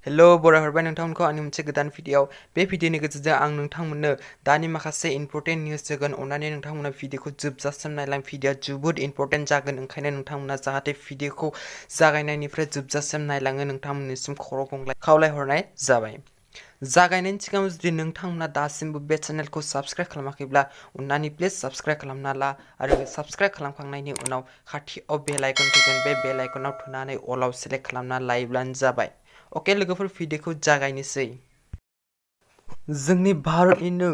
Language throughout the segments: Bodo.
हेलो बराय हरबाय नोंथांमोनखौ आंनि मोनसे गोदान भिडिअ'आव बे भिडिअ'नि गेजेरजों आं नोंथांमोननो दानि माखासे इम्पर्टेन्ट निउस होगोन अननानै नोंथांमोना भिडिअ'खौ जोबजासिम नायलां भिडिअ'आ जोबोद इम्पर्टेन्ट जागोन ओंखायनो नोंथांमोना जाहाथे भिडिअ'खौ जागायनायनिफ्राय जोबजासिम नायलाङो नोंथांमोननिसिम खर' गंग्लाय खावलायहरनाय जाबाय। जागायनायनि सिगां जुदि नोंथांमोना दासिमबो बे चेनेलखौ साबस्क्राइब खालामाखैब्ला अननानै प्लिज साबस्क्राइब खालामना ला आरो साबस्क्राइब खालामखांनायनि उनाव खाथियाव बेल आइकन फैगोन बे बेल आइकनाव थुनानै अलाव सेलेक्ट खालामना लायोब्लानो जाबाय। अके लोगोफोर भिडिअ'खौ जागायनोसै। जोंनि भारतनिनो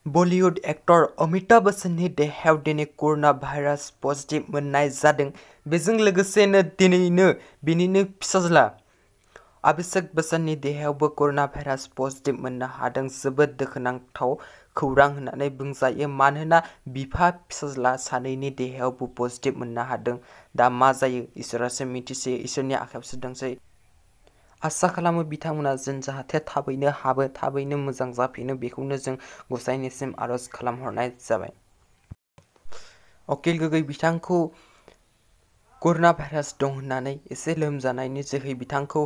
बलिउड एक्टर अमिताभ बच्चननि देहायाव दिनै कर'ना भाइरास पजिटिभ मोननाय जादों। बेजों लोगोसेनो दिनैनो बिनिनो फिसाज्ला अभिषेक बच्चननि देहायावबो कर'ना भाइरास पजिटिभ मोननो हादों। जोबोद दुखुनांथाव खौरां होननानै बुंजायो मानोना बिफा फिसाज्ला सानैनि देहायावबो पजिटिभ मोननो हादों। दा मा जायो इसोरासो मिथिसै, इसोरनि आखायावसो दंसै। आसा खालामो बिथांमोना जों जाहाथे थाबैनो हाबो, थाबैनो मोजां जाफिनो बेखौनो जों गसाइनिसिम आरज खालामहरनाय जाबाय। अकिल गोगोई बिथांखौ कर'ना भाइरास दं होननानै एसे लोमजानायनि जोहै बिथांखौ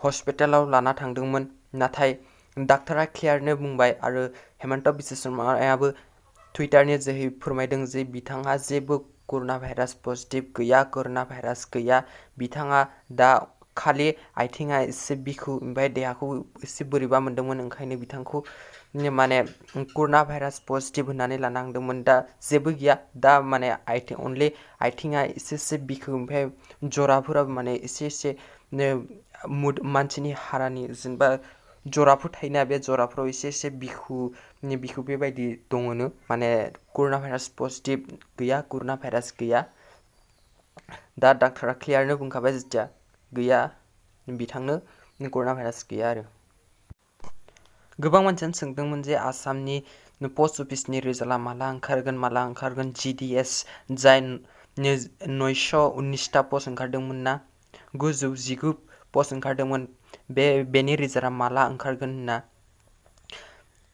हस्पिटालाव लाना थांदोंमोन। नाथाय डाक्टारा क्लियारनो बुंबाय आरो हेमन्त बिश्व शर्मायाबो टुइटारनि जोहै फोरमायदों जे बिथाङा जेबो कर'ना भाइरास पजिटिभ गैया, कर'ना भाइरास गैया। बिथाङा दा खालि आथिङा एसे बिखु ओमफ्राय देहाखौ एसे बोरैबा मोन्दोंमोन ओंखायनो बिथांखौ माने कर'ना भाइरास पजिटिभ होननानै लाना थांदोंमोन। दा जेबो गैया, दा माने अनलि आथिङा एसे बिखु ओमफ्राय जराफोराबो माने एसे मानसिनि हारानि जेनेबा जराफोर थायोना बे जराफोराव एसे बिखु बेबायदि दङनो माने कर'ना भाइरास पजिटिभ गैया, कर'ना भाइरास गैया। दा डाक्टारा क्लियारनो बुंखाबाय जेथिया गैया बिथांनो कर'ना भाइरास गैया आरो। गोबां मानसियानो सोंदोंमोन जे आसामनि पस्ट अफिसनि रिजाल्टआ माला ओंखारगोन GDS जाय 919टा पस्ट ओंखारदोंमोन ना 919 पस्ट ओंखारदोंमोन बेनि रिजाल्टआ माला ओंखारगोन होनना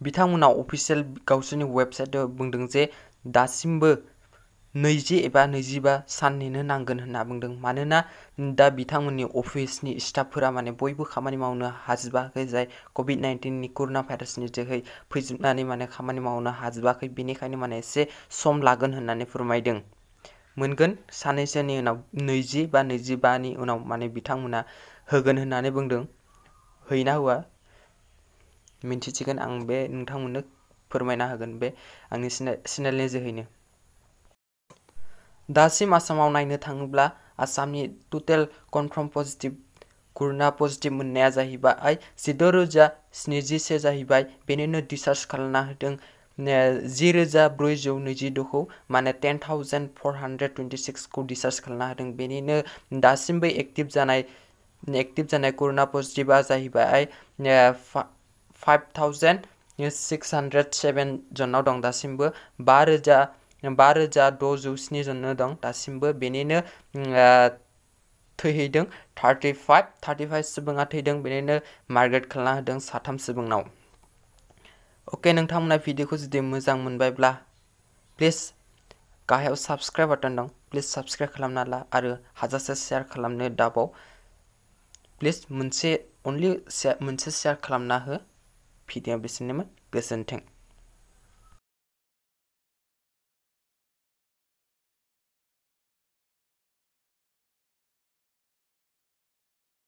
बिथांमोना अफिसियेल गावसोरनि वेबसाइटआव बुंदों जे दासिमबो 20 एबा 25 सान नेनो नांगोन होनना बुंदों। मानोना दा बिथांमोननि अफिसनि स्टाफफोरा माने बयबो खामानि मावनो हाजोबाखै, जाय कभिड-19नि कर'ना भाइरासनि जोहै फैजोबनानै माने खामानि मावनो हाजोबाखै, बेनिखायनो माने एसे सम लागोन होननानै फोरमायदों। मोनगोन साननैसोनि उनाव 20 बा 25नि उनाव माने बिथांमोना होगोन होननानै बुंदों। होयोना होआ मिन्थिसिगोन, आं बे नोंथांमोननो फोरमायना होगोन बे आंनि चेनेलनि जोहैनो। दासिम आसामाव नायनो थाङोब्ला आसामनि टटेल कनफार्म पजिटिभ कर'ना पजिटिभ मोननाया जाहैबाय 16,071 जाहैबाय। बेनिनो डिस्चार्ज खालामना होदों 10,426खौ माने 10,426खौ डिस्चार्ज खालामना होदों। बेनिनो दासिमबो एक्टिभ जानाय कर'ना पजिटिभआ जाहैबाय 5,607 जनाव दं दासिमबो। 5,607 जन दं दासिमबो। बेनिनो थैहैदों 35 सुबुङा थैदों। बेनिनो मार्गेट खालामना होदों 3 सुबुंनाव। अके नोंथांमोना भिडिअ'खौ जुदि मोजां मोनबायब्ला प्लिज गाहायाव साबस्क्राइब बाटन दं, प्लिज साबस्क्राइब खालामना ला आरो हाजासे शेयार खालामनो दाबाव। प्लिज मोनसे शेयार खालामना हो। भिडिअ' बेसिनोमोन, गोजोन्थों।